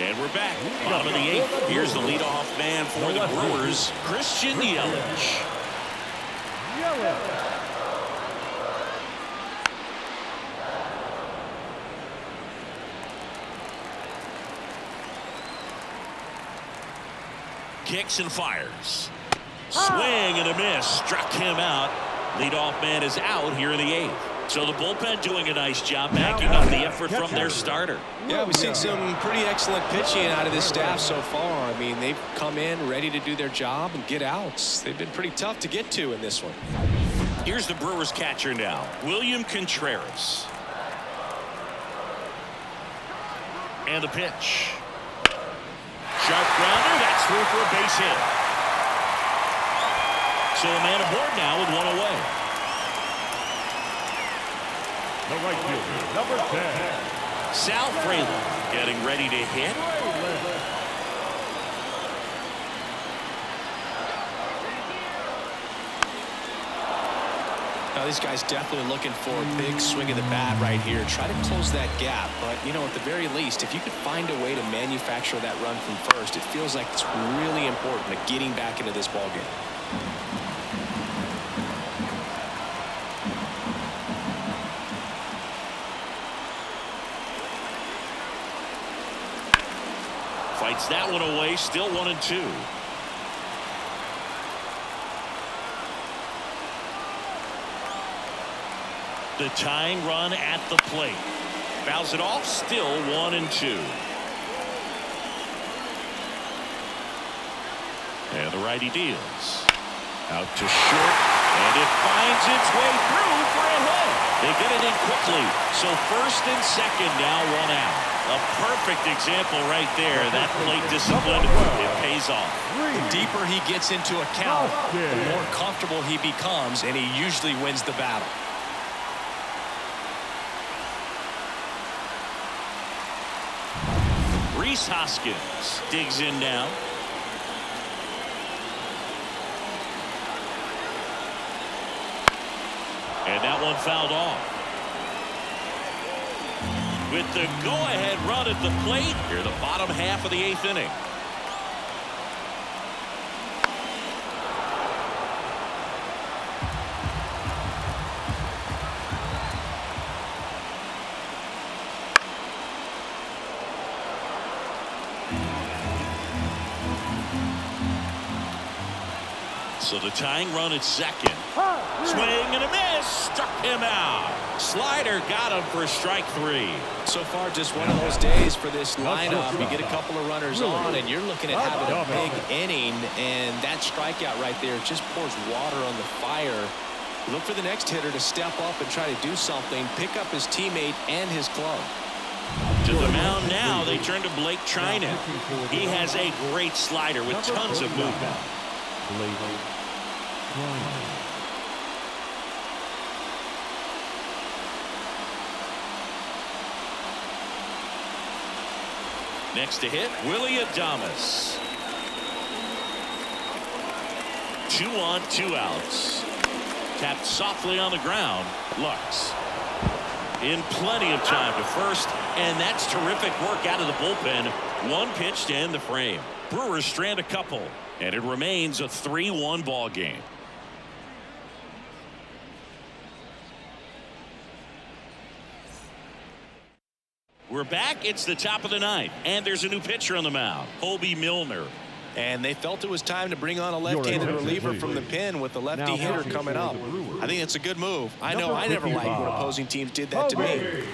Speaker 1: And we're back. Bottom of the 8th. Here's the leadoff man for the Brewers, Christian Yelich. Kicks and fires. Swing and a miss. Struck him out. Leadoff man is out here in the 8th. So the bullpen doing a nice job backing up the effort from their starter.
Speaker 2: Yeah, we've seen some pretty excellent pitching out of this staff so far. I mean, they've come in ready to do their job and get outs. They've been pretty tough to get to in this one.
Speaker 1: Here's the Brewers catcher now, William Contreras. And the pitch. Sharp grounder, that's through for a base hit. So a man aboard now with 1 away.
Speaker 3: The right fielder, number 10.
Speaker 1: Sal Frelick getting ready to hit.
Speaker 2: Now this guy's definitely looking for a big swing of the bat right here. Try to close that gap. But, you know, at the very least, if you could find a way to manufacture that run from first, it feels like it's really important to getting back into this ballgame.
Speaker 1: Fights that one away, still 1-2. The tying run at the plate. Fouls it off, still 1-2. And the righty deals. Out to short, and it finds its way through for a hit. They get it in quickly. So first and second, now 1 out. A perfect example right there. That plate discipline, it pays off.
Speaker 2: The deeper he gets into a count, the more comfortable he becomes, and he usually wins the battle.
Speaker 1: Rhys Hoskins digs in now. And that one fouled off. With the go-ahead run at the plate, here the bottom half of the 8th inning. So the tying run at second. Swing and a miss. Struck him out. Slider got him for strike 3.
Speaker 2: So far, just one of those days for this lineup. You get a couple of runners on, and you're looking at having a big inning, and that strikeout right there just pours water on the fire. Look for the next hitter to step up and try to do something, pick up his teammate and his glove.
Speaker 1: To the mound now, they turn to Blake Trinan. He has a great slider with tons of movement. Next to hit, Willie Adames. 2 on, 2 outs. Tapped softly on the ground. Lux in plenty of time to first, and that's terrific work out of the bullpen. 1 pitch to end the frame. Brewers strand a couple, and it remains a 3-1 ball game. We're back. It's the top of the 9th, and there's a new pitcher on the mound, Hobie Milner.
Speaker 2: And they felt it was time to bring on a left-handed reliever from the pen with the lefty hitter coming up. I think it's a good move. I know I never liked when opposing teams did that to me.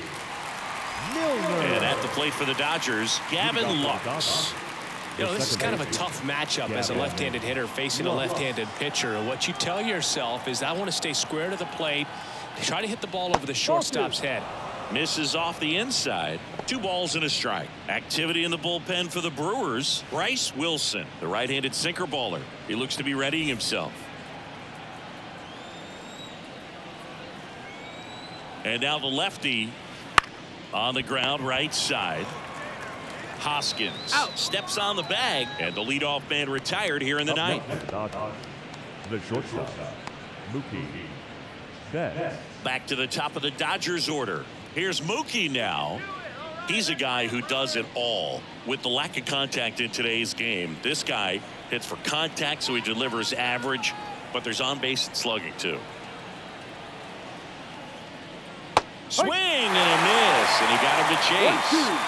Speaker 1: And at the plate for the Dodgers, Gavin Lux.
Speaker 2: You know, this is kind of a tough matchup as a left-handed hitter facing a left-handed pitcher. What you tell yourself is I want to stay square to the plate, try to hit the ball over the shortstop's head.
Speaker 1: Misses off the inside. 2 balls and a strike. Activity in the bullpen for the Brewers. Bryce Wilson, the right-handed sinker baller. He looks to be readying himself. And now the lefty on the ground right side. Hoskins steps on the bag, and the leadoff man retired here in the 9th.
Speaker 3: The shortstop, Mookie Betts.
Speaker 1: Back to the top of the Dodgers order. Here's Mookie now. He's a guy who does it all. With the lack of contact in today's game, this guy hits for contact, so he delivers average, but there's on-base and slugging too. Swing and a miss, and he got him to chase.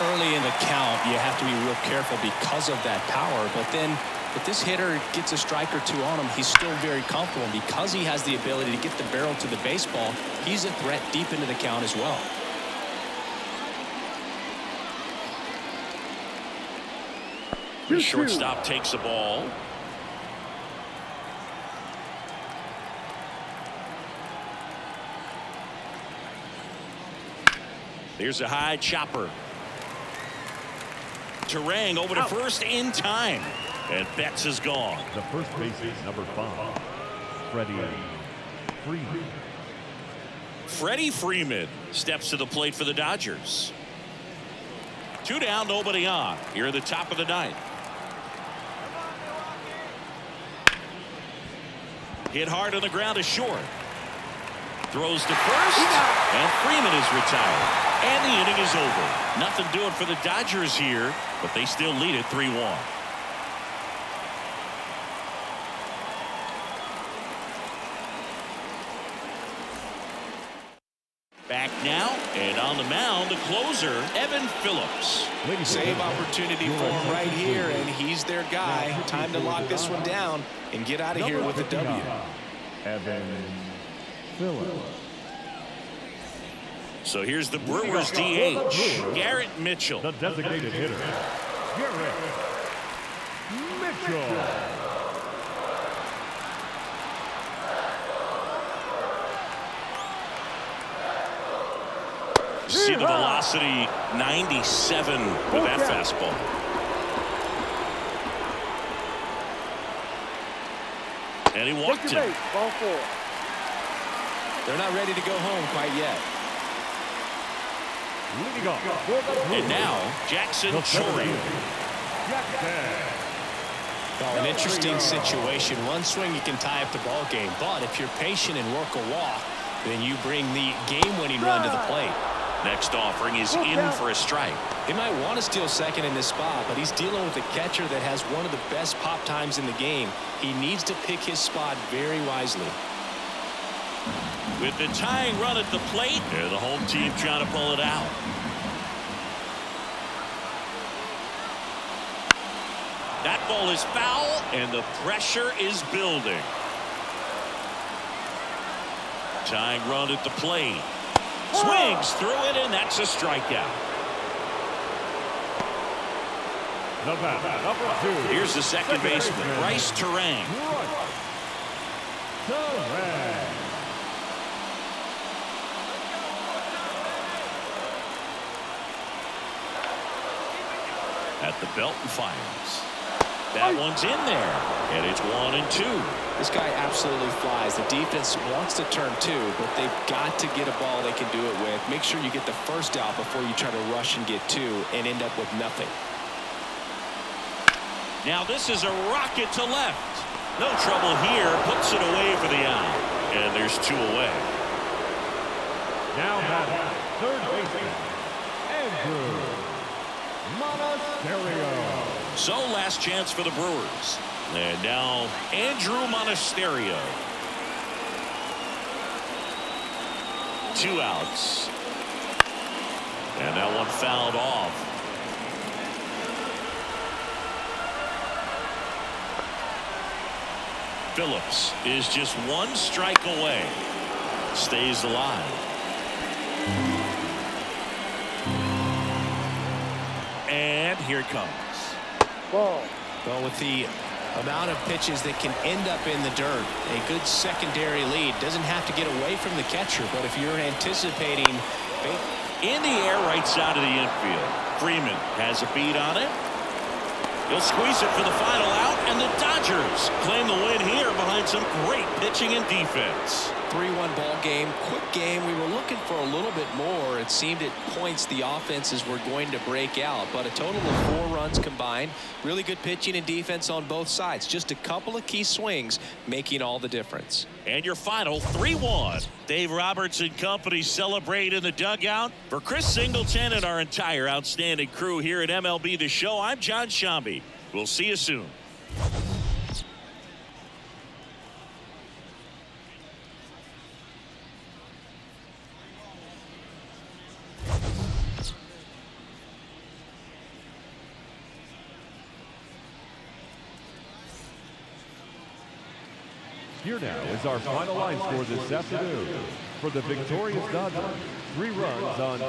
Speaker 2: Early in the count, you have to be real careful because of that power, but then if this hitter gets a strike or 2 on him, he's still very comfortable. Because he has the ability to get the barrel to the baseball, he's a threat deep into the count as well.
Speaker 1: The shortstop takes the ball. There's a high chopper. Terang over to first in time. And Betts is gone.
Speaker 3: The first baseman, number 5, Freddie Freeman.
Speaker 1: Freddie Freeman steps to the plate for the Dodgers. 2 down, nobody on. Here at the top of the 9th. Hit hard on the ground to short. Throws to first, and Freeman is retired. And the inning is over. Nothing doing for the Dodgers here, but they still lead it 3-1. Back now, and on the mound, the closer, Evan Phillips.
Speaker 2: Save opportunity for him right here, and he's their guy. Time to lock this one down and get out of here with a W.
Speaker 3: Evan Phillips.
Speaker 1: So here's the Brewers DH, Garrett Mitchell.
Speaker 3: The designated hitter, Garrett Mitchell.
Speaker 1: See the velocity, 97 with that fastball. And he walked it.
Speaker 4: Ball 4.
Speaker 2: They're not ready to go home quite yet.
Speaker 1: And now, Jackson Chourio.
Speaker 2: Well, an interesting situation. One swing, you can tie up the ball game. But if you're patient and work a walk, then you bring the game-winning run to the plate.
Speaker 1: Next offering is in for a strike.
Speaker 2: They might want to steal second in this spot, but he's dealing with a catcher that has one of the best pop times in the game. He needs to pick his spot very wisely.
Speaker 1: With the tying run at the plate, and the home team trying to pull it out. That ball is foul, and the pressure is building. Tying run at the plate. Swings through it, and that's a strikeout.
Speaker 3: The batter, number 2.
Speaker 1: Here's the second baseman, Bryce Terang. At the belt and fires. That one's in there, and it's 1-2.
Speaker 2: This guy absolutely flies. The defense wants to turn 2, but they've got to get a ball they can do it with. Make sure you get the first out before you try to rush and get 2 and end up with nothing.
Speaker 1: Now this is a rocket to left. No trouble here. Puts it away for the out. And there's 2 away.
Speaker 3: Now batting, third baseman, Andrew Monasterio.
Speaker 1: So last chance for the Brewers. And now Andrew Monasterio. 2 outs. And that one fouled off. Phillips is just 1 strike away. Stays alive. And here it comes.
Speaker 4: Ball.
Speaker 2: Well, with the amount of pitches that can end up in the dirt, a good secondary lead doesn't have to get away from the catcher, but if you're anticipating
Speaker 1: in the air right side of the infield, Freeman has a beat on it. He'll squeeze it for the final out, and the Dodgers claim the win here behind some great pitching and defense.
Speaker 2: 3-1 ball game, quick game. We were looking for a little bit more. It seemed at points the offenses were going to break out, but a total of 4 runs combined. Really good pitching and defense on both sides. Just a couple of key swings making all the difference.
Speaker 1: And your final 3-1. Dave Roberts and company celebrate in the dugout. For Chris Singleton and our entire outstanding crew here at MLB The Show, I'm John Shambi. We'll see you soon.
Speaker 3: Here now is our final line score this afternoon. For the victorious Dodgers, 3 runs on